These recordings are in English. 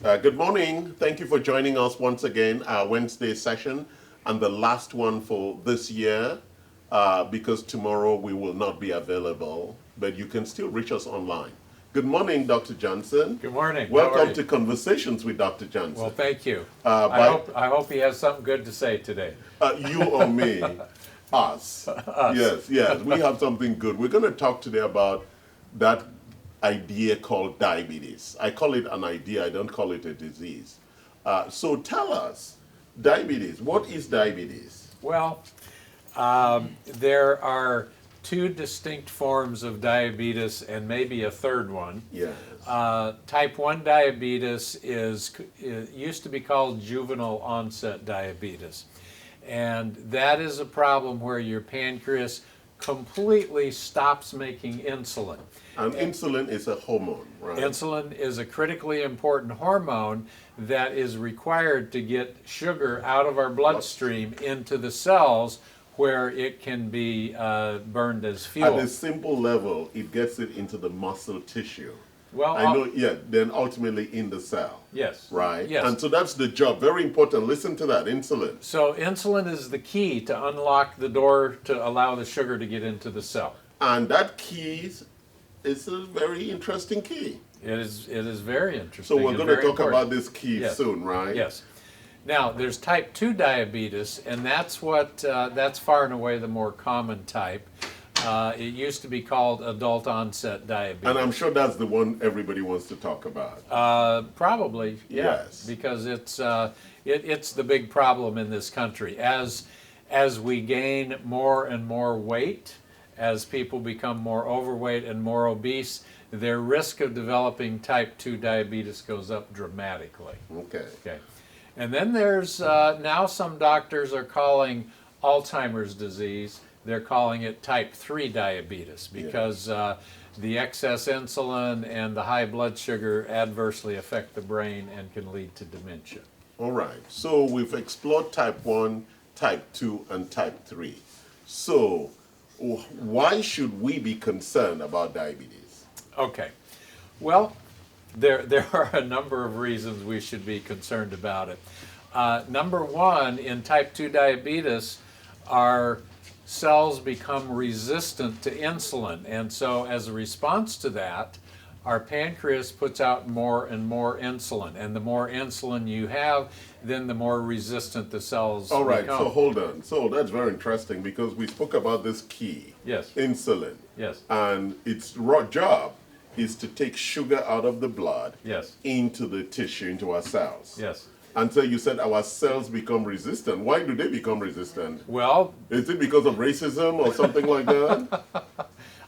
right. Good morning. Thank you for joining us once again, our Wednesday session, and the last one for this year, because tomorrow we will not be available, but you can still reach us online. Good morning, Dr. Johnson. Good morning. Welcome to Conversations with Dr. Johnson. Well, thank you. I hope he has something good to say today. You or me? Us. Us. Yes. We have something good. We're going to talk today about that idea called diabetes. I call it an idea. I don't call it a disease. So tell us, diabetes. What is diabetes? Well, there are two distinct forms of diabetes and maybe a third one. Yes. Type 1 diabetes used to be called juvenile onset diabetes. And that is a problem where your pancreas completely stops making insulin. And insulin is a hormone, right? Insulin is a critically important hormone that is required to get sugar out of our bloodstream into the cells where it can be burned as fuel. At a simple level, it gets it into the muscle tissue. Well, I know, then ultimately in the cell. Yes. Right? Yes. And so that's the job. Very important. Listen to that, insulin. So insulin is the key to unlock the door to allow the sugar to get into the cell. And that key is a very interesting key. It is very interesting. So we're going to talk about this key Yes. soon, right? Yes. Now, there's type 2 diabetes, and that's far and away the more common type. It used to be called adult onset diabetes. And I'm sure that's the one everybody wants to talk about. Probably, yeah. Yes. Because it's the big problem in this country. As we gain more and more weight, as people become more overweight and more obese, their risk of developing type 2 diabetes goes up dramatically. Okay. Okay. And then there's, now some doctors are calling Alzheimer's disease, they're calling it type 3 diabetes because the excess insulin and the high blood sugar adversely affect the brain and can lead to dementia. All right. So we've explored type 1, type 2, and type 3. So why should we be concerned about diabetes? Okay. Well, there are a number of reasons we should be concerned about it. Number one, in type 2 diabetes, our cells become resistant to insulin. And so as a response to that, our pancreas puts out more and more insulin. And the more insulin you have, then the more resistant the cells All right, become. so hold on. So that's very interesting because we spoke about this key, Yes. insulin. Yes. And its job is to take sugar out of the blood Yes. into the tissue, into our cells. Yes. And so you said our cells become resistant. Why do they become resistant? Well, Is it because of racism or something like that?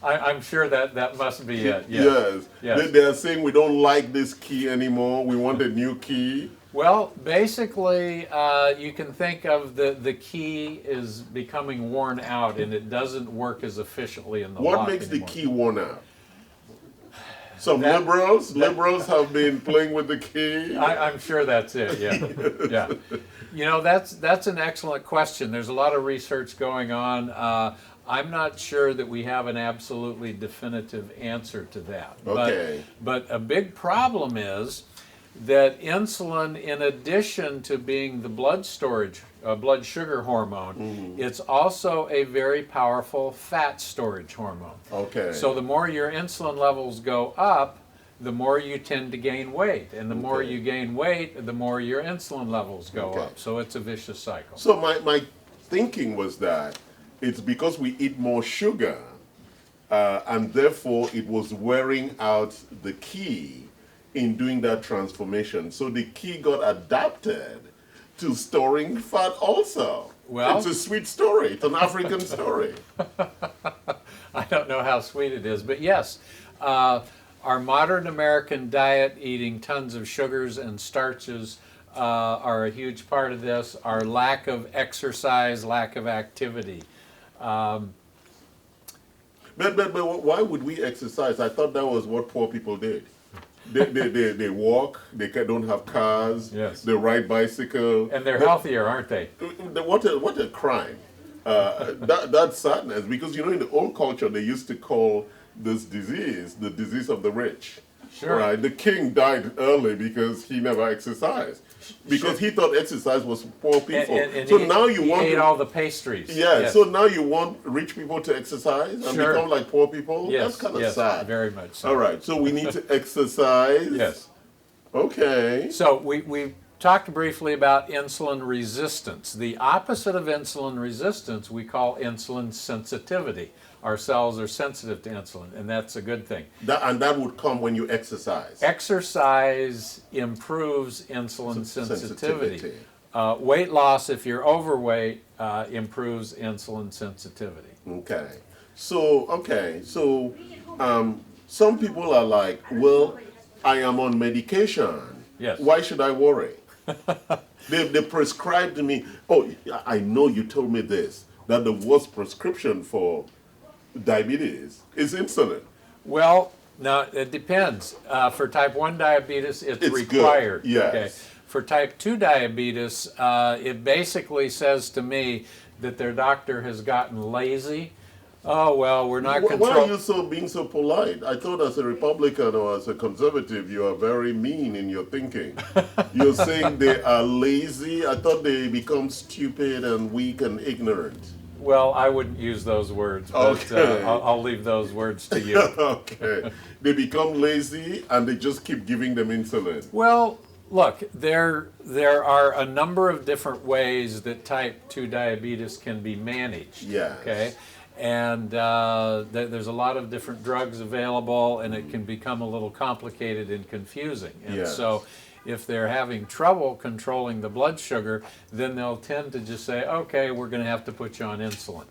I'm sure that must be it. Yes. Yes. They are saying we don't like this key anymore. We want a new key. Well, basically, you can think of the key is becoming worn out and it doesn't work as efficiently in the What lock makes anymore. the key worn out? Some That- liberals have been playing with the key. I'm sure that's it. Yeah, yeah. You know, that's an excellent question. There's a lot of research going on. I'm not sure that we have an absolutely definitive answer to that. Okay. But a big problem is that insulin, in addition to being the blood sugar hormone, it's also a very powerful fat storage hormone. Okay. So the more your insulin levels go up, the more you tend to gain weight. And the more Okay. you gain weight, the more your insulin levels go Okay. up. So it's a vicious cycle. So my thinking was that it's because we eat more sugar, and therefore it was wearing out the key in doing that transformation. So the key got adapted to storing fat also. Well- it's a sweet story. It's an African story. I don't know how sweet it is, but yes, our modern American diet, eating tons of sugars and starches, are a huge part of this. Our lack of exercise, lack of activity. But why would we exercise? I thought that was what poor people did. They walk, they don't have cars, Yes. they ride bicycle. And they're healthier, aren't they? What a crime. That's sadness, because in the old culture they used to call this disease the disease of the rich. Sure. Right? The king died early because he never exercised. Because he thought exercise was for poor people. And So he, now you he want ate to, all the pastries. yeah, Yes. so now you want rich people to exercise and Sure. become like poor people? Yes, That's kind of yes, sad. very much so. All right, so we need to exercise. Yes. Okay. So we talked briefly about insulin resistance. The opposite of insulin resistance we call insulin sensitivity. Our cells are sensitive to insulin, and that's a good thing. And that would come when you exercise. Exercise improves insulin sensitivity. Sensitivity. Weight loss, if you're overweight, improves insulin sensitivity. Okay. So, some people are like, well, I am on medication. Yes. Why should I worry? They prescribed me. Oh, I know you told me this, that the worst prescription for diabetes is insulin. Well, now it depends. For type 1 diabetes, it's required. Good. Yes. Okay. For type 2 diabetes, it basically says to me that their doctor has gotten lazy. Oh, well, we're not Why are controlling. you being so polite? I thought as a Republican or as a conservative, you are very mean in your thinking. You're saying they are lazy. I thought they become stupid and weak and ignorant. Well, I wouldn't use those words, but Okay. I'll leave those words to you. Okay. They become lazy and they just keep giving them insulin. Well, look, there are a number of different ways that type 2 diabetes can be managed. Yes. Okay. And there's a lot of different drugs available, and it can become a little complicated and confusing. And Yes. so if they're having trouble controlling the blood sugar, then they'll tend to just say, okay, we're going to have to put you on insulin.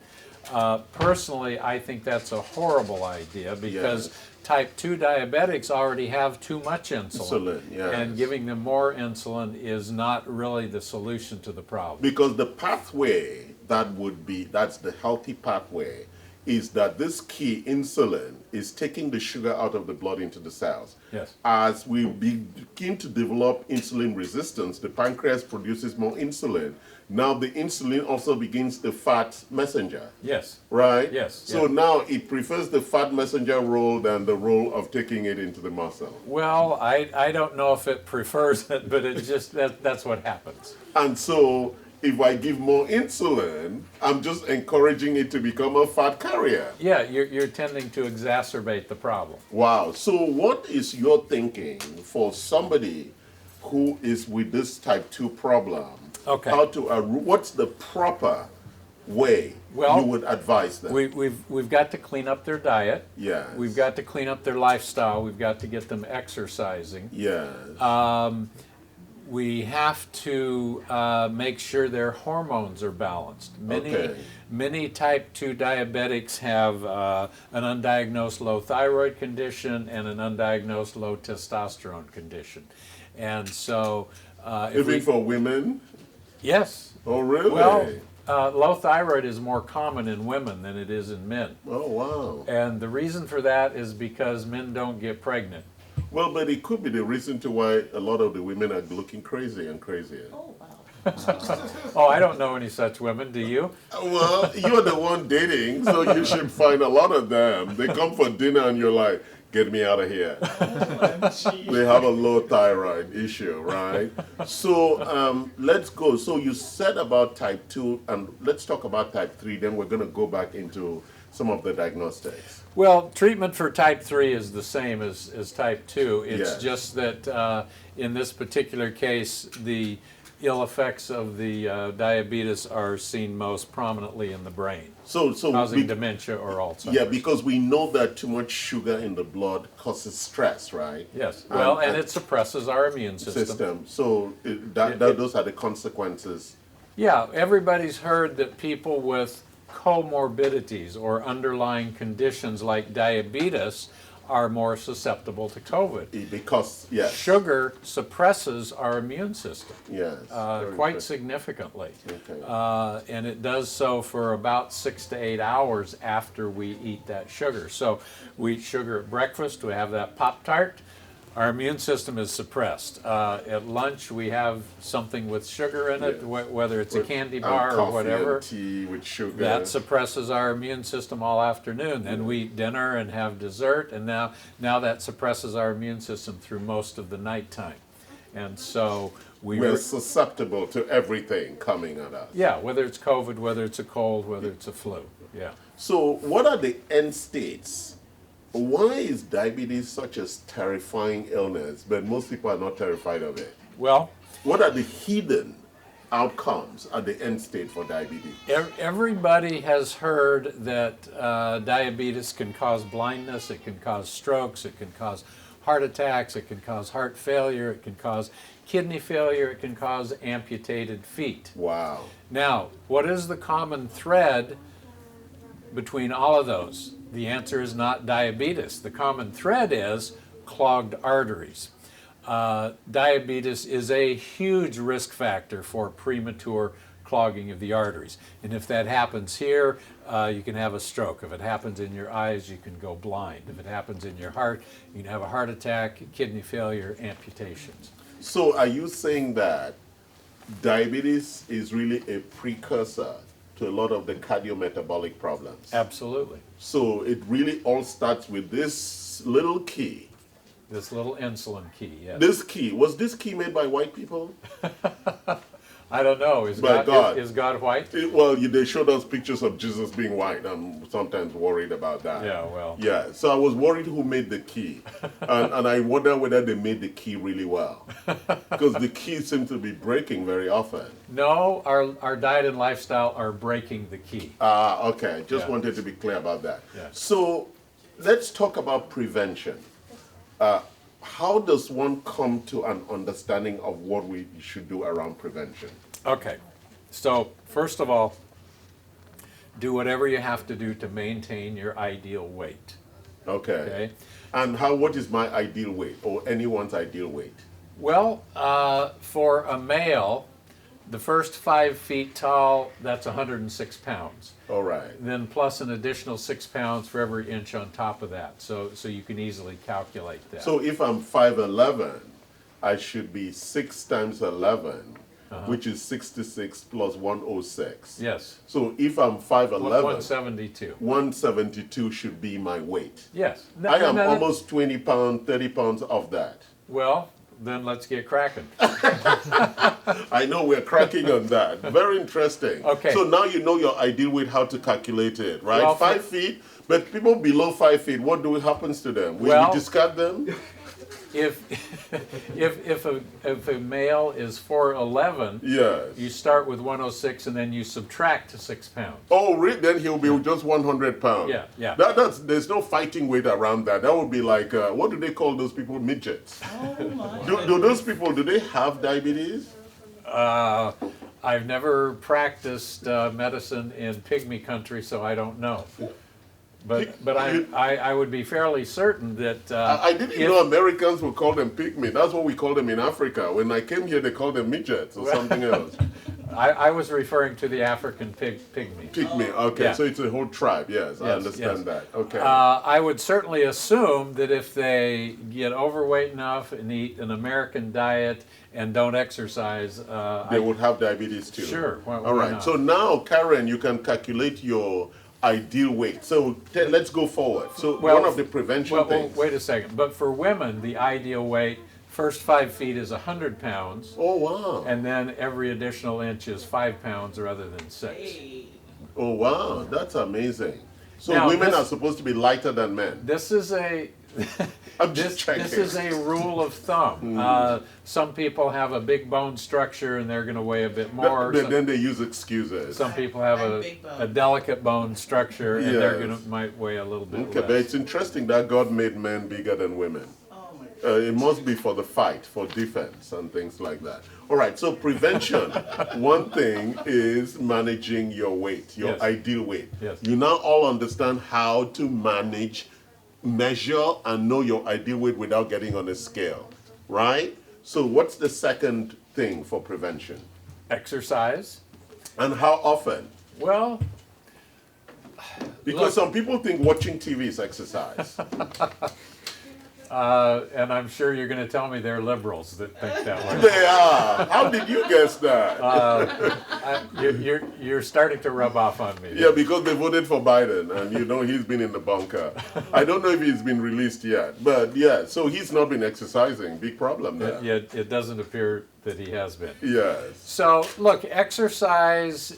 Personally, I think that's a horrible idea because Yes. type 2 diabetics already have too much Insulin, yes. and giving them more insulin is not really the solution to the problem. Because the pathway that's the healthy pathway, is that this key insulin is taking the sugar out of the blood into the cells. Yes. As we begin to develop insulin resistance, the pancreas produces more insulin. Now the insulin also begins the fat messenger. Yes. Right? Yes, So yes. now it prefers the fat messenger role than the role of taking it into the muscle. Well, I don't know if it prefers it, but it's just that's what happens. And so if I give more insulin, I'm just encouraging it to become a fat carrier. Yeah, you're tending to exacerbate the problem. Wow. So what is your thinking for somebody who is with this type 2 problem? Okay. What's the proper way Well, you would advise them? We've got to clean up their diet. Yes. We've got to clean up their lifestyle. We've got to get them exercising. Yes. We have to make sure their hormones are balanced. Okay. Many type 2 diabetics have an undiagnosed low thyroid condition and an undiagnosed low testosterone condition. And so Even for women? yes. Oh, really? Well, low thyroid is more common in women than it is in men. Oh, wow. And the reason for that is because men don't get pregnant. Well, but it could be the reason to why a lot of the women are looking crazy and crazier. Oh, wow. Oh, I don't know any such women, do you? Well, you're the one dating, so you should find a lot of them. They come for dinner and you're like, get me out of here. They have a low thyroid issue, right? So let's go. So you said about type 2, and let's talk about type 3, then we're going to go back into some of the diagnostics. Well, treatment for type 3 is the same as type 2. It's Yes. just that in this particular case, the ill effects of the diabetes are seen most prominently in the brain, So causing dementia or Alzheimer's. yeah, because we know that too much sugar in the blood causes stress, right? Yes, well, and it suppresses our immune system. So those are the consequences. Yeah, everybody's heard that people with comorbidities or underlying conditions like diabetes are more susceptible to COVID. Because, yes. Sugar suppresses our immune system Yes. very quite good. significantly. Okay. And it does so for about 6 to 8 hours after we eat that sugar. So we eat sugar at breakfast, we have that Pop-Tart. our immune system is suppressed. At lunch, we have something with sugar in it, whether it's a candy bar or coffee whatever. And tea with sugar. That suppresses our immune system all afternoon. Then we eat dinner and have dessert, and now that suppresses our immune system through most of the nighttime. And so we're susceptible to everything coming at us. Yeah, whether it's COVID, whether it's a cold, whether it's a flu. Yeah. So what are the end states? Why is diabetes such a terrifying illness, but most people are not terrified of it? Well, what are the hidden outcomes at the end state for diabetes? Everybody has heard that diabetes can cause blindness, it can cause strokes, it can cause heart attacks, it can cause heart failure, it can cause kidney failure, it can cause amputated feet. Wow. Now, what is the common thread between all of those? The answer is not diabetes. The common thread is clogged arteries. Diabetes is a huge risk factor for premature clogging of the arteries. And if that happens here, you can have a stroke. If it happens in your eyes, you can go blind. If it happens in your heart, you can have a heart attack, kidney failure, amputations. So are you saying that diabetes is really a precursor to a lot of the cardiometabolic problems? Absolutely. So it really all starts with this little key. This little insulin key, yes. This key, was this key made by white people? I don't know. Is God white? They showed us pictures of Jesus being white. I'm sometimes worried about that. Yeah, well. Yeah, so I was worried who made the key. and I wonder whether they made the key really well. Because the keys seem to be breaking very often. No, our diet and lifestyle are breaking the key. Okay. Just wanted to be clear about that. Yeah. So let's talk about prevention. How does one come to an understanding of what we should do around prevention? Okay, so first of all, do whatever you have to do to maintain your ideal weight. Okay. And what is my ideal weight, or anyone's ideal weight? Well, for a male, the first 5 feet tall, that's 106 pounds. All right. Then plus an additional 6 pounds for every inch on top of that. So you can easily calculate that. So if I'm 5'11", I should be 6 times 11, which is 66 plus 106. Yes. So if I'm 5'11", 172. 172 should be my weight. Yes. I am almost 20 pounds, 30 pounds off that. Well, then let's get cracking. I know we're cracking on that. Very interesting. Okay. So now you know your ideal weight, how to calculate it, right? Well, 5 feet, but people below 5 feet, what happens to them? We discard them? If a male is 4'11", yes, you start with 106 and then you subtract 6 pounds. Oh, really? Then he'll be just 100 pounds. Yeah. There's no fighting weight around that. That would be like, what do they call those people? Midgets. Oh my. Do those people, do they have diabetes? I've never practiced medicine in pygmy country, so I don't know. But I would be fairly certain that I didn't know Americans would call them pygmy. That's what we call them in Africa. When I came here, they called them midgets or something else. I was referring to the African pygmy. Pygmy, okay. Yeah. So it's a whole tribe, yes, I understand yes. that. Okay. I would certainly assume that if they get overweight enough and eat an American diet and don't exercise, they would have diabetes too. Sure. All right. So now, Karen, you can calculate your ideal weight. So let's go forward. So one of the prevention things. Wait a second. But for women, the ideal weight, first 5 feet is 100 pounds. Oh, wow. And then every additional inch is 5 pounds rather than 6. Oh, wow. That's amazing. So now, women are supposed to be lighter than men. This is a... I'm just checking. This is a rule of thumb. Some people have a big bone structure and they're going to weigh a bit more. Then they use excuses. Some people have a delicate bone structure and they're might weigh a little bit less. But it's interesting that God made men bigger than women. It must be for the fight, for defense and things like that. All right, so prevention. One thing is managing your weight, your ideal weight. Yes. You now all understand how to measure and know your ideal weight without getting on a scale, right? So what's the second thing for prevention? Exercise. And how often? Well, because some people think watching TV is exercise. And I'm sure you're going to tell me they're liberals that think that way. They are. How did you guess that? You're starting to rub off on me. Yeah, because they voted for Biden, and you know he's been in the bunker. I don't know if he's been released yet, but yeah, so he's not been exercising. Big problem there. Yeah, it doesn't appear that he has been. Yes. So, look, exercise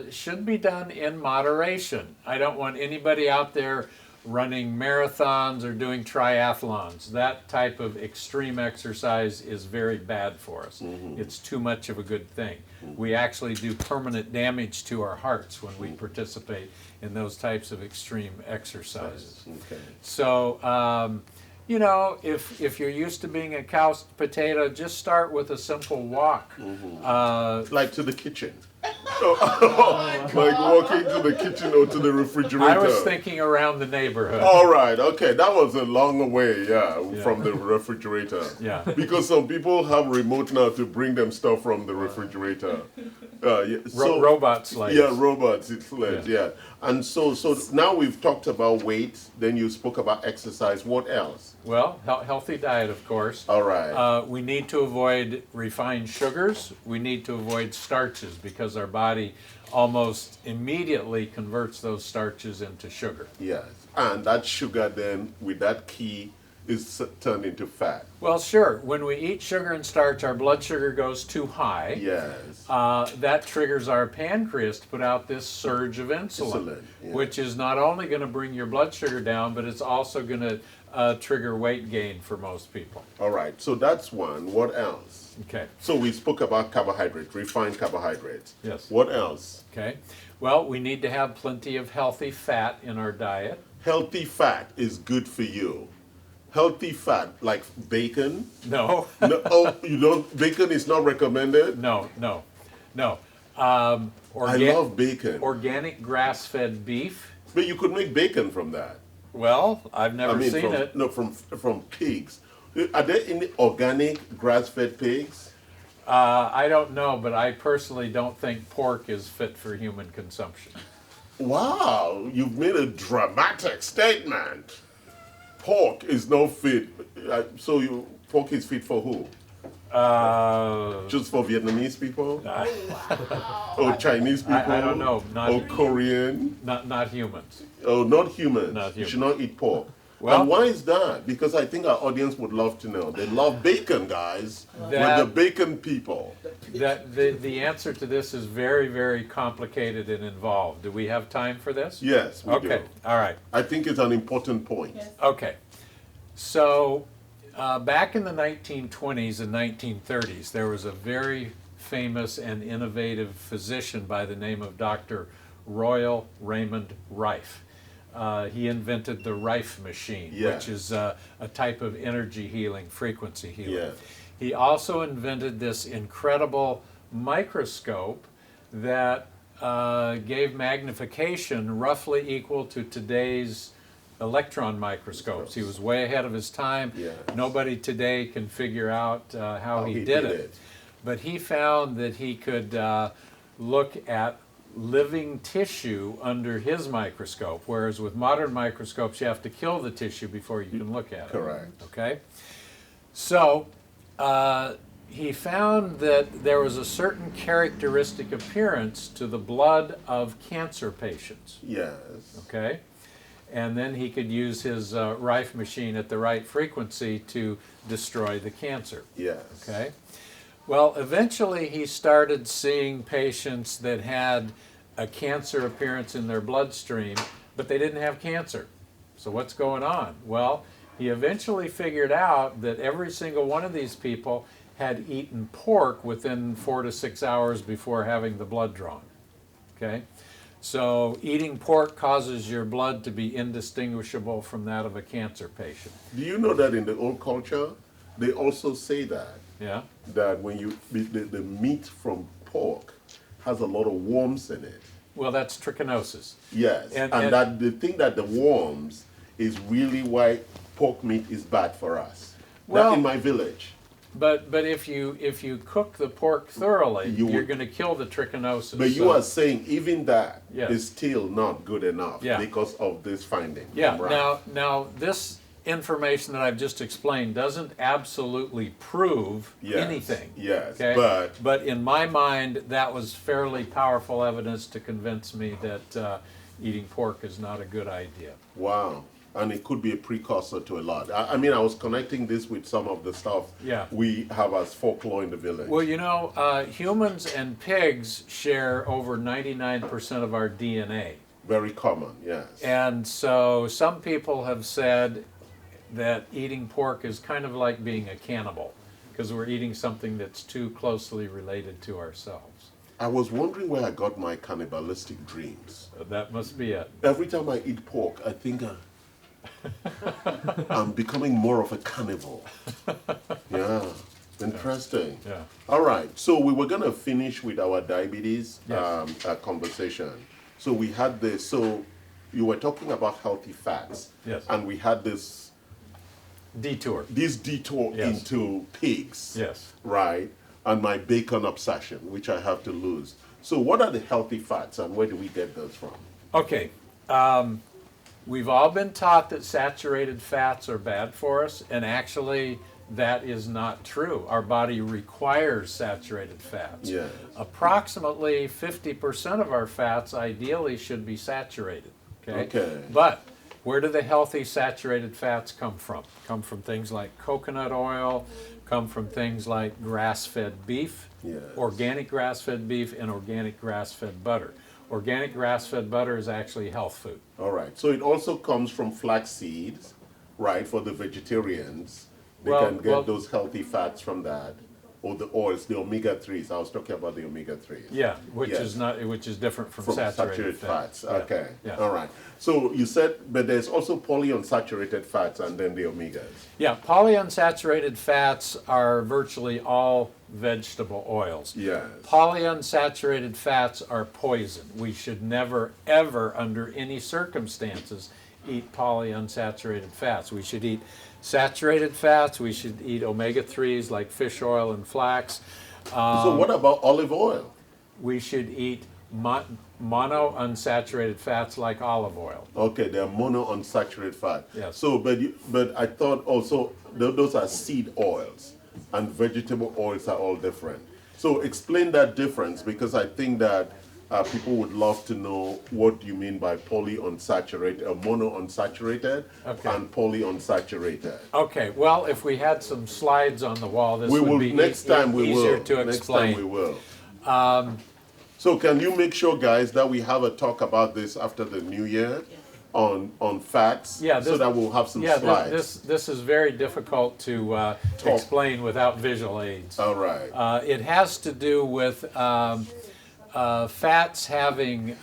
should be done in moderation. I don't want anybody out there running marathons or doing triathlons. That type of extreme exercise is very bad for us. It's too much of a good thing. We actually do permanent damage to our hearts when we participate in those types of extreme exercises. Okay. So, you know, if you're used to being a couch potato, just start with a simple walk. Like to the kitchen. Like walking to the kitchen or to the refrigerator. I was thinking around the neighborhood. All right, okay, that was a long way, from the refrigerator. Yeah. Because some people have remote now to bring them stuff from the refrigerator. Robot slaves. Yeah, robots, it's slaves, yeah. And so now we've talked about weight, then you spoke about exercise. What else? Well, healthy diet, of course. All right. We need to avoid refined sugars. We need to avoid starches because our body almost immediately converts those starches into sugar. Yes. And that sugar then, with that key, is turned into fat. Well, sure. When we eat sugar and starch, our blood sugar goes too high. Yes. That triggers our pancreas to put out this surge of insulin, which is not only going to bring your blood sugar down, but it's also going to trigger weight gain for most people. All right. So that's one. What else? Okay. So we spoke about carbohydrates, refined carbohydrates. Yes. What else? Okay. Well, we need to have plenty of healthy fat in our diet. Healthy fat is good for you. Healthy fat, like bacon? No. No, oh, you don't? Bacon is not recommended? No. I love bacon. Organic grass-fed beef. But you could make bacon from that. Well, I've never seen it. No, from pigs. Are there any organic grass-fed pigs? I don't know, but I personally don't think pork is fit for human consumption. Wow, you've made a dramatic statement. Pork is not fit. Pork is fit for who? Just for Vietnamese people? Or Chinese people? I don't know. Or Korean? Not humans. Oh, not humans. Not humans. You should not eat pork. Well, and why is that? Because I think our audience would love to know. They love bacon, guys. We're the bacon people. The answer to this is very, very complicated and involved. Do we have time for this? Yes, we do. Okay, all right. I think it's an important point. Yes. Okay. So, back in the 1920s and 1930s, there was a very famous and innovative physician by the name of Dr. Royal Raymond Rife. He invented the Rife machine, which is a type of energy healing, frequency healing. Yeah. He also invented this incredible microscope that gave magnification roughly equal to today's electron microscopes. He was way ahead of his time. Yeah. Nobody today can figure out how he did it. But he found that he could look at living tissue under his microscope, whereas with modern microscopes you have to kill the tissue before you can look at it. Correct. Okay? So he found that there was a certain characteristic appearance to the blood of cancer patients. Yes. Okay? And then he could use his Rife machine at the right frequency to destroy the cancer. Yes. Okay? Well, eventually he started seeing patients that had a cancer appearance in their bloodstream, but they didn't have cancer. So what's going on? Well, he eventually figured out that every single one of these people had eaten pork within 4 to 6 hours before having the blood drawn. Okay? So eating pork causes your blood to be indistinguishable from that of a cancer patient. Do you know that in the old culture, they also say that? Yeah? That when the meat from pork has a lot of worms in it. Well, that's trichinosis. Yes, And that the thing that the worms is really why pork meat is bad for us. Well, that in my village. But if you cook the pork thoroughly, you're going to kill the trichinosis. But you are saying even that Yes. is still not good enough Yeah. because of this finding. Yeah. Right. Now this information that I've just explained doesn't absolutely prove anything. Yes, Okay? But in my mind, that was fairly powerful evidence to convince me that eating pork is not a good idea. Wow. And it could be a precursor to a lot. I mean, I was connecting this with some of the stuff we have as folklore in the village. Well, you know, humans and pigs share over 99% of our DNA. Very common, yes. And so some people have said that eating pork is kind of like being a cannibal, because we're eating something that's too closely related to ourselves. I was wondering where I got my cannibalistic dreams. That must be it. Every time I eat pork, I think I'm becoming more of a cannibal. Yeah, interesting. Yeah. All right, so we were going to finish with our diabetes conversation. So we had this, so you were talking about healthy fats. Yes. And we had this detour into pigs. Yes. Right? And my bacon obsession, which I have to lose. So what are the healthy fats and where do we get those from? Okay. We've all been taught that saturated fats are bad for us, and actually that is not true. Our body requires saturated fats. Yes. Approximately 50% of our fats ideally should be saturated. Okay. But where do the healthy saturated fats come from? Come from things like coconut oil, come from things like grass-fed beef, organic grass-fed beef, and organic grass-fed butter. Organic grass-fed butter is actually health food. All right. So it also comes from flax seeds, right, for the vegetarians. They can get those healthy fats from that. Or the oils, the omega-3s. I was talking about the omega-3s. Yeah, which is different from saturated fats. Yeah. Okay. Yeah. All right. So you said, but there's also polyunsaturated fats and then the omegas. Yeah, polyunsaturated fats are virtually all vegetable oils. Yes. Polyunsaturated fats are poison. We should never, ever, under any circumstances, eat polyunsaturated fats. We should eat saturated fats. We should eat omega-3s like fish oil and flax. So what about olive oil? We should eat monounsaturated fats like olive oil. Okay, they're monounsaturated fat. Yes. So, but I thought also those are seed oils, and vegetable oils are all different. So explain that difference, because I think that people would love to know what you mean by polyunsaturated, monounsaturated, and polyunsaturated. Okay, well, if we had some slides on the wall, this would be easier to explain. Next time we will. So can you make sure, guys, that we have a talk about this after the new year on fats, so that we'll have some slides? This is very difficult to explain without visual aids. All right. It has to do with fats having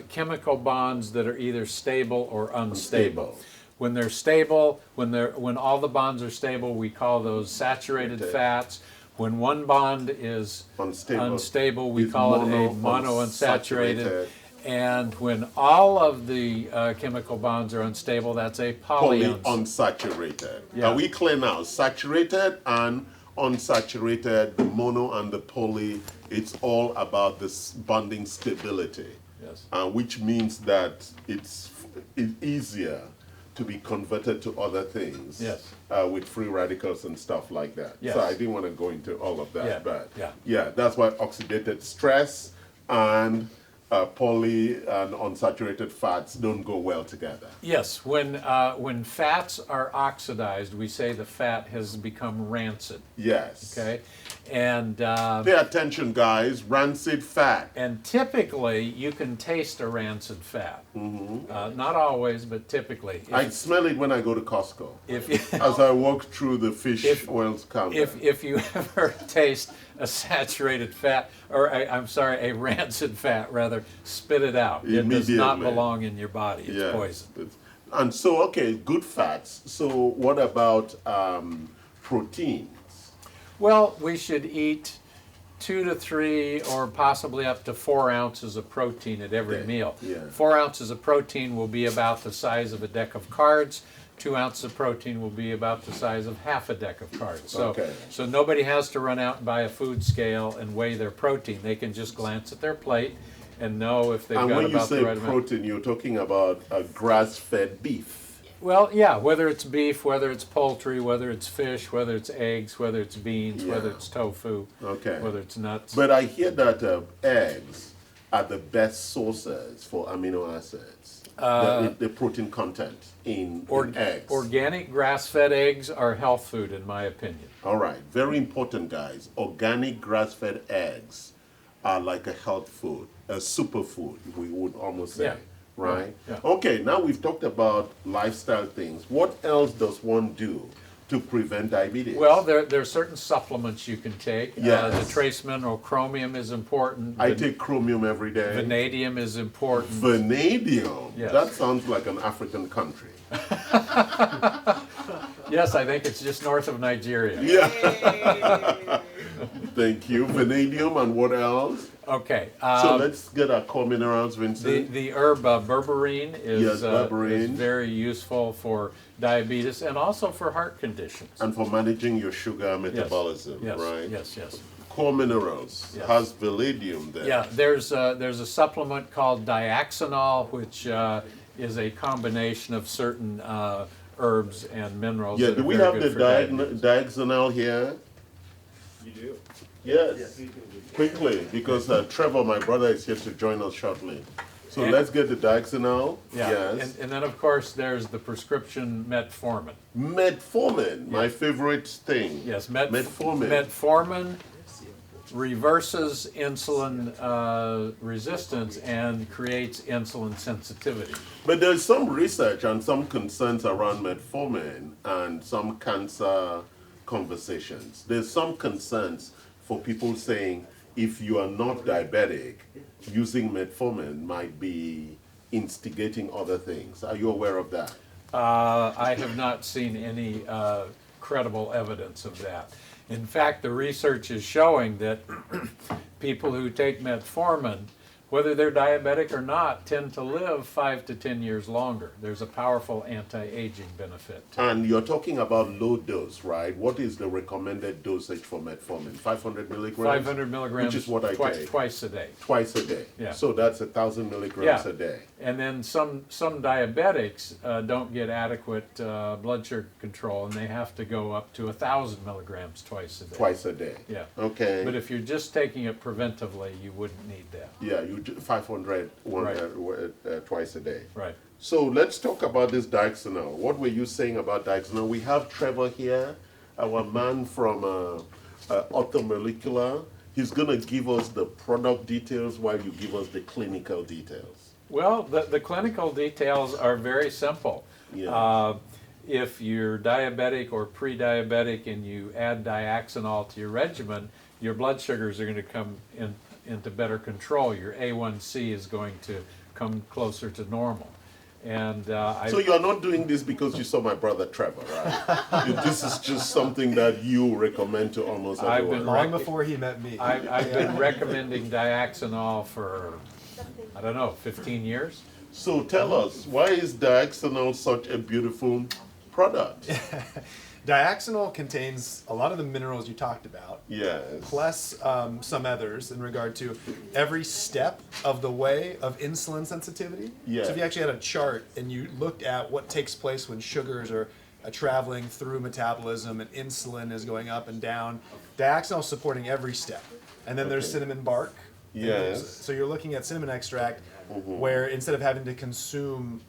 chemical bonds that are either stable or unstable. When they're stable, when all the bonds are stable, we call those saturated fats. When one bond is unstable, we call it a monounsaturated. And when all of the chemical bonds are unstable, that's a polyunsaturated. Yeah. Are we clear now? Saturated and unsaturated, the mono and the poly, it's all about this bonding stability. Yes. Which means that it's easier to be converted to other things. Yes. With free radicals and stuff like that. Yes. So I didn't want to go into all of that, Yeah. but Yeah. that's why oxidated stress and poly and unsaturated fats don't go well together. Yes, when fats are oxidized, we say the fat has become rancid. Yes. Okay, and pay attention, guys. Rancid fat. And typically, you can taste a rancid fat. Not always, but typically. I smell it when I go to Costco. As I walk through the fish oils counter. If you ever taste a saturated fat, or a rancid fat rather, spit it out. It does not belong in your body. It's poison. And so, okay, good fats. So what about proteins? Well, we should eat 2 to 3 or possibly up to 4 ounces of protein at every meal. 4 ounces of protein will be about the size of a deck of cards. 2 ounces of protein will be about the size of half a deck of cards. So nobody has to run out and buy a food scale and weigh their protein. They can just glance at their plate and know if they've got about the right amount. And when you say protein, you're talking about grass-fed beef. Well, yeah, whether it's beef, whether it's poultry, whether it's fish, whether it's eggs, whether it's beans, Yeah. whether it's tofu, Okay. whether it's nuts. But I hear that eggs are the best sources for amino acids, the protein content in eggs. Organic grass-fed eggs are health food, in my opinion. All right, very important, guys. Organic grass-fed eggs are like a health food, a superfood, we would almost say. Yeah. Right? Yeah. Okay, now we've talked about lifestyle things. What else does one do to prevent diabetes? Well, there are certain supplements you can take. Yes. The trace mineral chromium is important. I take chromium every day. Vanadium is important. Vanadium? Yes. That sounds like an African country. Yes, I think it's just north of Nigeria. Yeah. Thank you. Vanadium, and what else? Okay. So let's get our core minerals, Vincent. The herb berberine is, Yes, berberine. is very useful for diabetes and also for heart conditions. And for managing your sugar metabolism, Yes, right? yes. Core minerals Yes. has vanadium there. Yeah, there's a supplement called diaxanol, which is a combination of certain herbs and minerals. Yeah, that do are we very have good the for diabetes. diaxanol here? You do? Yes. Quickly, because Trevor, my brother, is here to join us shortly. So And- let's get the diaxanol. Yeah, Yes. and then of course there's the prescription metformin. Metformin, my favorite thing. Yes, Metformin. Metformin reverses insulin resistance and creates insulin sensitivity. But there's some research and some concerns around metformin and some cancer conversations. There's some concerns for people saying if you are not diabetic, using metformin might be instigating other things. Are you aware of that? I have not seen any credible evidence of that. In fact, the research is showing that people who take metformin, whether they're diabetic or not, tend to live 5 to 10 years longer. There's a powerful anti-aging benefit. And you're talking about low dose, right? What is the recommended dosage for metformin? 500 milligrams? 500 milligrams Which is what I take. twice a day. Twice a day. Yeah. So that's 1,000 milligrams a day. And then some diabetics don't get adequate blood sugar control, and they have to go up to 1,000 milligrams twice a day. Twice a day. Yeah. Okay. But if you're just taking it preventively, you wouldn't need that. Yeah, you do 500 twice a day. Right. So let's talk about this diaxanol. What were you saying about diaxanol? We have Trevor here, our man from Orthomolecular. He's going to give us the product details while you give us the clinical details. Well, the clinical details are very simple. Yeah. If you're diabetic or pre-diabetic and you add diaxanol to your regimen, your blood sugars are going to come into better control. Your A1c is going to come closer to normal. And So you're not doing this because you saw my brother Trevor, right? This is just something that you recommend to almost I've everyone. been Long before he met me. I've been recommending diaxanol for, I don't know, 15 years. So tell us, why is diaxanol such a beautiful product? Diaxanol contains a lot of the minerals you talked about, Yes. plus some others in regard to every step of the way of insulin sensitivity. Yeah. So if you actually had a chart and you looked at what takes place when sugars are traveling through metabolism and insulin is going up and down, diaxanol is supporting every step. And then there's cinnamon bark. Yes. So you're looking at cinnamon extract where instead of having to consume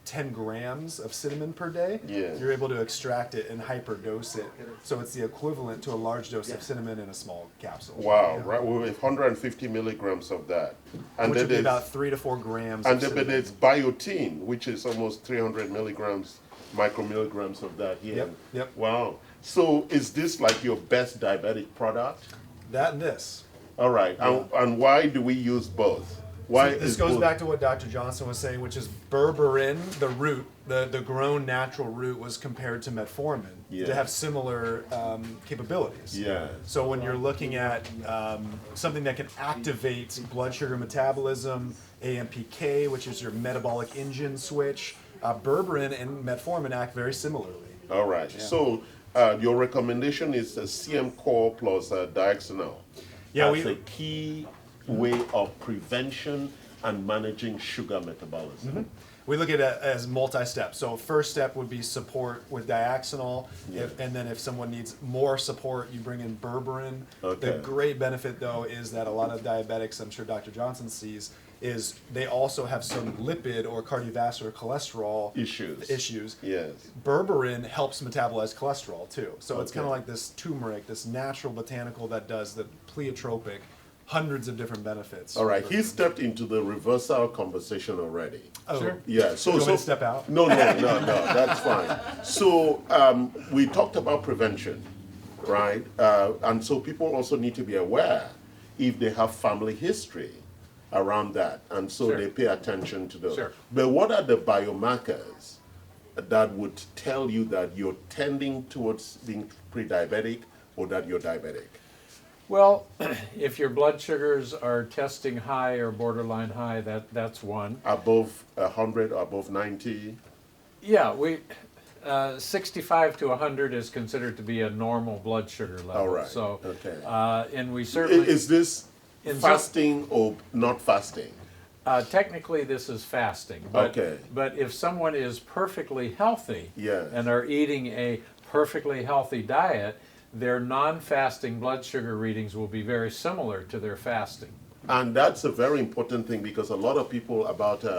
10 grams of cinnamon per day, Yeah. you're able to extract it and hyperdose it. So it's the equivalent to a large dose of cinnamon in a small capsule. Wow, right? We have 150 milligrams of that. And Which would be there's- about 3 to 4 grams and of then cinnamon. there's biotin, which is almost 300 milligrams, micromilligrams of that here. Yep. Wow. So is this like your best diabetic product? That and this. All right. And why do we use both? Why This is goes both- back to what Dr. Johnson was saying, which is berberine, the root, the grown natural root, was compared to metformin Yeah. to have similar capabilities. Yeah. So when you're looking at something that can activate blood sugar metabolism, AMPK, which is your metabolic engine switch, berberine and metformin act very similarly. All right. So your recommendation is a CM core plus diaxanol. Yeah, as a key way of prevention and managing sugar metabolism. We look at it as multi-step. So first step would be support with diaxanol, Yeah. and then if someone needs more support, you bring in berberine. Okay. The great benefit, though, is that a lot of diabetics, I'm sure Dr. Johnson sees, is they also have some lipid or cardiovascular cholesterol issues. Yes. Berberine helps metabolize cholesterol too. So it's Okay. kind of like this turmeric, this natural botanical that does the pleiotropic, hundreds of different benefits. All right. He stepped into the reversal conversation already. Oh, Sure. Yeah. Do you want me to step out? No, that's fine. So we talked about prevention, right? And so people also need to be aware if they have family history around that, and so Sure. they pay attention to those. Sure. But what are the biomarkers that would tell you that you're tending towards being pre-diabetic or that you're diabetic? Well, if your blood sugars are testing high or borderline high, that's one. Above 100 or above 90? Yeah, 65 to 100 is considered to be a normal blood sugar level. All right. So, Okay. and we certainly Is this In fasting or not fasting? technically this is fasting. But, Okay. But if someone is perfectly healthy Yes. and are eating a perfectly healthy diet, their non-fasting blood sugar readings will be very similar to their fasting. And that's a very important thing because a lot of people about who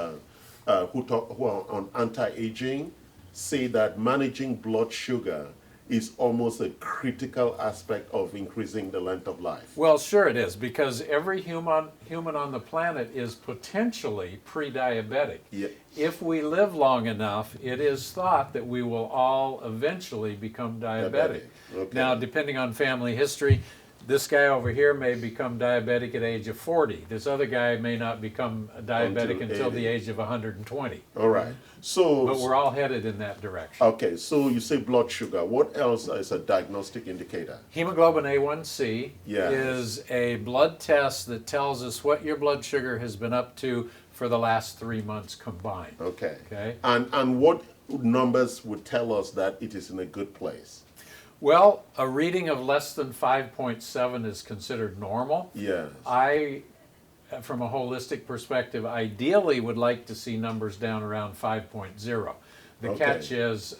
are on anti-aging say that managing blood sugar is almost a critical aspect of increasing the length of life. Well, sure it is, because every human on the planet is potentially pre-diabetic. Yeah. If we live long enough, it is thought that we will all eventually become diabetic. Okay. Now, depending on family history, this guy over here may become diabetic at age of 40. This other guy may not become diabetic until the 80. age of 120. All right. So, But we're all headed in that direction. okay, so you say blood sugar. What else is a diagnostic indicator? Hemoglobin A1c Yes. is a blood test that tells us what your blood sugar has been up to for the last 3 months combined. Okay. Okay. And what numbers would tell us that it is in a good place? Well, a reading of less than 5.7 is considered normal. Yes. I, from a holistic perspective, ideally would like to see numbers down around 5.0. The Okay. catch is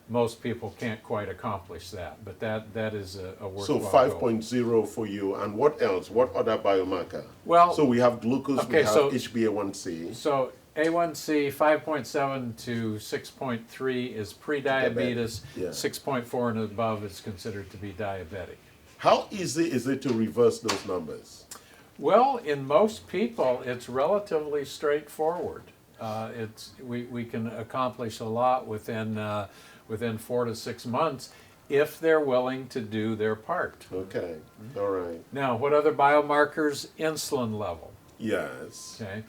most people can't quite accomplish that, but that is a worthwhile So goal. 5.0 for you, and what else? What other biomarker? Well, So we have glucose, we okay, have so- HbA1c. So A1C 5.7 to 6.3 is pre-diabetes. Yeah. 6.4 and above is considered to be diabetic. How easy is it to reverse those numbers? Well, in most people, it's relatively straightforward. We can accomplish a lot within 4 to 6 months if they're willing to do their part. Okay, all right. Now, what other biomarkers? Insulin level. Yes. Okay,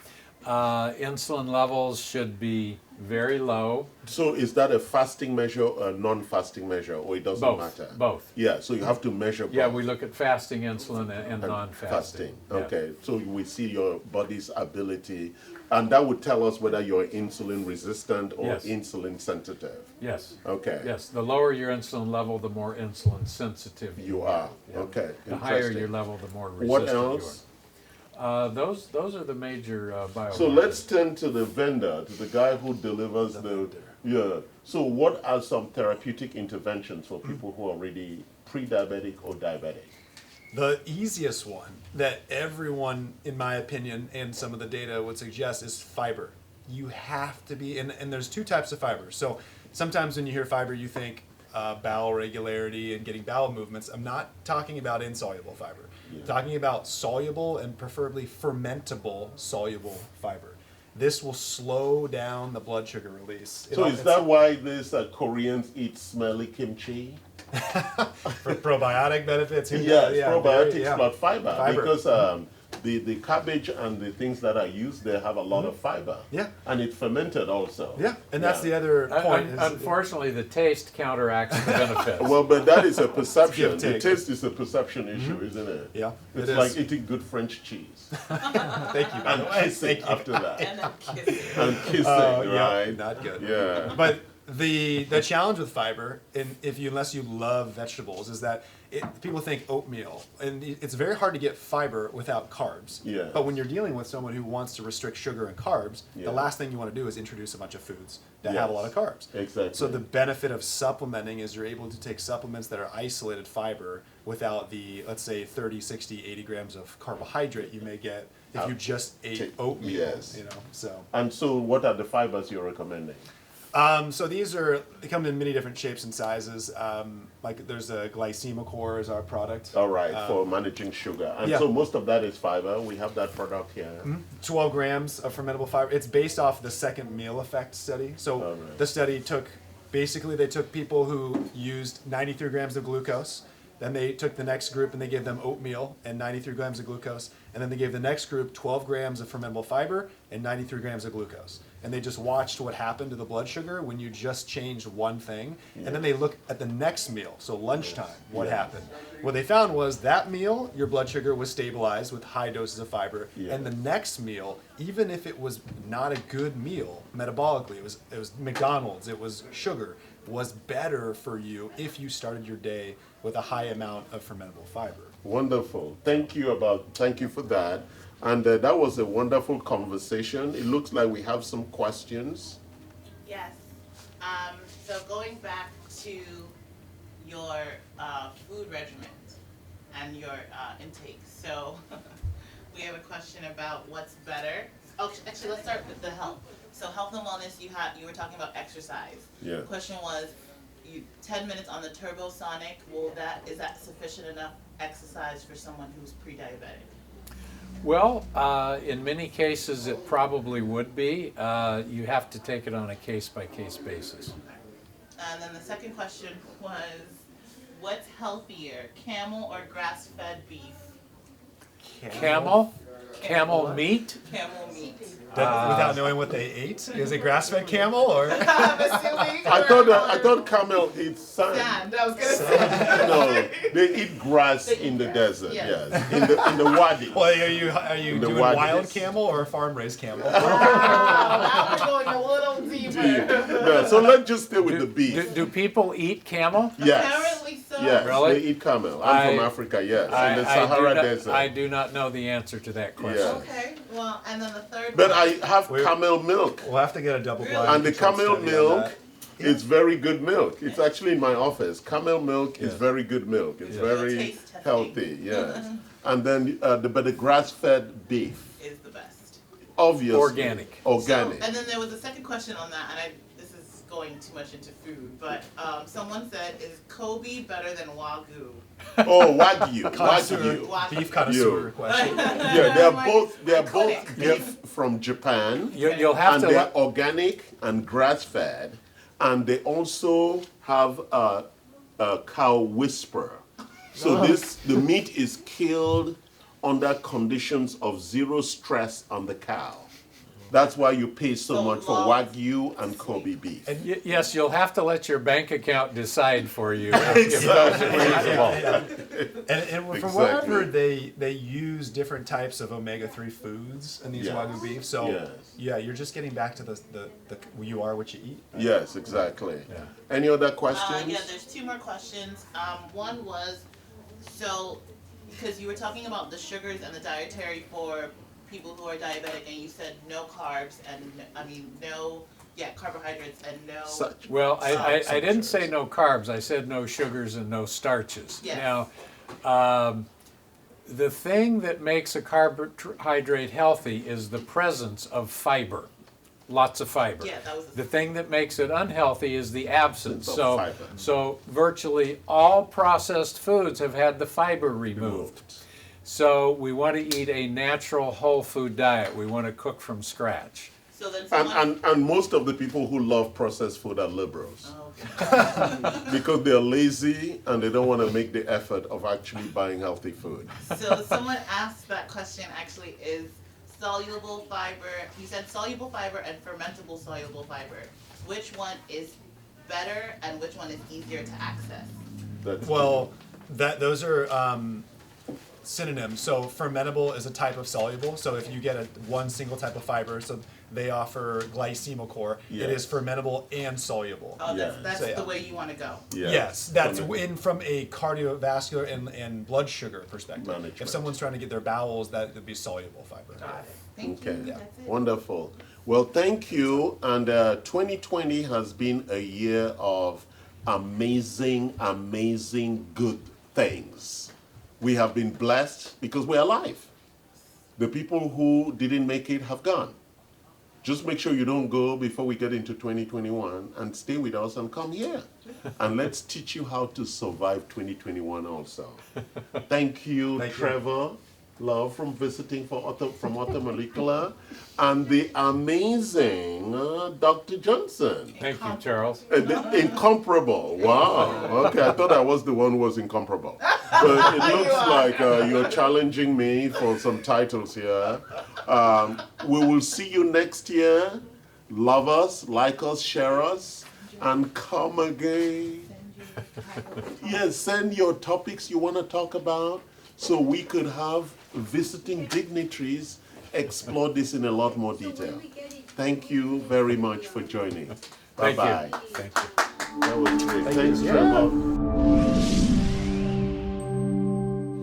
insulin levels should be very low. So is that a fasting measure or a non-fasting measure, or it doesn't Both. matter? Both. Yeah, so you have to measure both. Yeah, we look at fasting insulin and And non-fasting. fasting. Yeah. Okay, so we see your body's ability, and that would tell us whether you're insulin resistant or Yes. insulin sensitive. Yes. Okay. Yes. The lower your insulin level, the more insulin sensitive You are. Yeah. Okay. The higher Interesting. your level, the more resistant What you else? are. Those are the major biomarkers. So let's turn to the vendor, to the guy who delivers the. Yeah. So what are some therapeutic interventions for people who are already pre-diabetic or diabetic? The easiest one that everyone, in my opinion, and some of the data would suggest is fiber. You have to be, and there's two types of fiber. So sometimes when you hear fiber, you think bowel regularity and getting bowel movements. I'm not talking about insoluble fiber. I'm talking about soluble and preferably fermentable soluble fiber. This will slow down the blood sugar release. So is that why these Koreans eat smelly kimchi? for probiotic benefits? Yes, probiotics, yeah. but fiber. Fiber. Because the cabbage and the things that are used, they have a lot of fiber. Yeah. And it fermented also. Yeah, and that's the other point. is- Unfortunately, the taste counteracts the benefits. Well, but that is a perception. Give, The take. taste is a perception issue, isn't it? Yeah, It's it like is. eating good French cheese. Thank you. by And the way. kissing after that. And then kissing. And kissing, Yeah, right? not good. Yeah. But The challenge with fiber, unless you love vegetables, is that people think oatmeal, and it's very hard to get fiber without carbs. Yeah. But when you're dealing with someone who wants to restrict sugar and carbs, Yeah. the last thing you want to do is introduce a bunch of foods that have a Yes. lot of carbs. Exactly. So the benefit of supplementing is you're able to take supplements that are isolated fiber without the, let's say, 30, 60, 80 grams of carbohydrate you may get if you just ate oatmeal. Yes. You know, so. And so what are the fibers you're recommending? So they come in many different shapes and sizes. Like there's a glycemic core is our product. All right, for managing sugar. And yeah. so most of that is fiber. We have that product here. 12 grams of fermentable fiber. It's based off the second meal effect study. So Alright. the study they took people who used 93 grams of glucose. Then they took the next group and they gave them oatmeal and 93 grams of glucose. And then they gave the next group 12 grams of fermentable fiber and 93 grams of glucose. And they just watched what happened to the blood sugar when you just changed one thing. And then they looked at the next meal, so lunchtime, what happened. What they found was that meal, your blood sugar was stabilized with high doses of fiber. Yeah. And the next meal, even if it was not a good meal metabolically, it was McDonald's, it was sugar, was better for you if you started your day with a high amount of fermentable fiber. Wonderful. Thank you for that. And that was a wonderful conversation. It looks like we have some questions. Yes. So going back to your food regimen and your intake. So we have a question about what's better. Oh, actually, let's start with the health. So health and wellness, you were talking about exercise. Yeah. The question was, 10 minutes on the turbosonic, is that sufficient enough exercise for someone who's pre-diabetic? Well, in many cases it probably would be. You have to take it on a case-by-case basis. And then the second question was, what's healthier, camel or grass-fed beef? Camel meat. Camel meat. Without knowing what they ate? Is it grass-fed camel or? I'm assuming. I thought camel eats sand. Sand, I was gonna say. No, they eat grass in the desert. Yes. Yes, in the wadi. Well, are you The doing wadis. wild camel or farm-raised camel? Now we're going a little deeper. Yeah, so let's just stay with the beef. Do people eat camel? Yes. Apparently so. Yes, Really? they eat camel. I'm from Africa. Yes, in the Sahara Desert. I do not know the answer to that question. Yeah. Okay, well, and then the third But one. I have camel milk. We'll have to get a double blind. And the controlled camel study on milk that. is very good milk. It's actually in my office. Camel milk is very good milk. It's very Taste testing. healthy, yes. And then but the grass-fed beef, is the best. obviously. Organic. Organic. So, and then there was a second question on that, and this is going too much into food, but someone said, is Kobe better than Wagyu? Oh, Wagyu. Connoisseur, Wagyu. beef connoisseur You. question. Yeah, they're both iconic. beef from Japan. You'll have And to. they're organic and grass-fed, and they also have a cow whisperer. So the meat is killed under conditions of zero stress on the cow. That's why you pay so much for Wagyu and Kobe beef. Yes, you'll have to let your bank account decide for you if those are reasonable. And from what I've Exactly. heard, they use different types of omega-3 foods in these Yes. Wagyu beef. So Yes. yeah, you're just getting back to the you are what you eat. Yes, exactly. Any other questions? Yeah, there's two more questions. One was, so, because you were talking about the sugars and the dietary for people who are diabetic, and you said no carbs and, carbohydrates and no... Such. Well, I Some didn't say sugars. no carbs. I said no sugars and no starches. Yes. Now, the thing that makes a carbohydrate healthy is the presence of fiber, lots of fiber. Yeah, that was The thing that makes it unhealthy is the absence. Of So, fiber. so virtually all processed foods have had the fiber removed. So we want to eat a natural whole food diet. We want to cook from scratch. So then someone... And most of the people who love processed food are liberals. Oh, okay. Because they're lazy and they don't want to make the effort of actually buying healthy food. So someone asked that question actually is soluble fiber, you said soluble fiber and fermentable soluble fiber. Which one is better and which one is easier to access? That's Well, those are synonyms. So fermentable is a type of soluble. So if you get one single type of fiber, so They offer glycemicore. Yes. It is fermentable and soluble. Oh, Yeah. that's So, yeah. the way you want to go. Yeah. Yes, that's From from a cardiovascular and blood sugar perspective. Management. If someone's trying to get their bowels, that would be soluble fiber. Got it. Thank Okay, you. That's it. wonderful. Well, thank you. And 2020 has been a year of amazing, amazing good things. We have been blessed because we're alive. The people who didn't make it have gone. Just make sure you don't go before we get into 2021 and stay with us and come here. And let's teach you how to survive 2021 also. Thank you, Thank you. Trevor. Love from visiting from Auto Molecular, and the amazing Dr. Johnson. Thank you, Charles. The incomparable. Wow. Okay, I thought I was the one who was incomparable. But it looks like you're challenging me for some titles here. We will see you next year. Love us, like us, share us, and come again. Yes, send your topics you want to talk about so we could have visiting dignitaries explore this in a lot more detail. Thank you very much for joining. Thank Bye-bye. you. Thank you. That was great. Thanks, Trevor.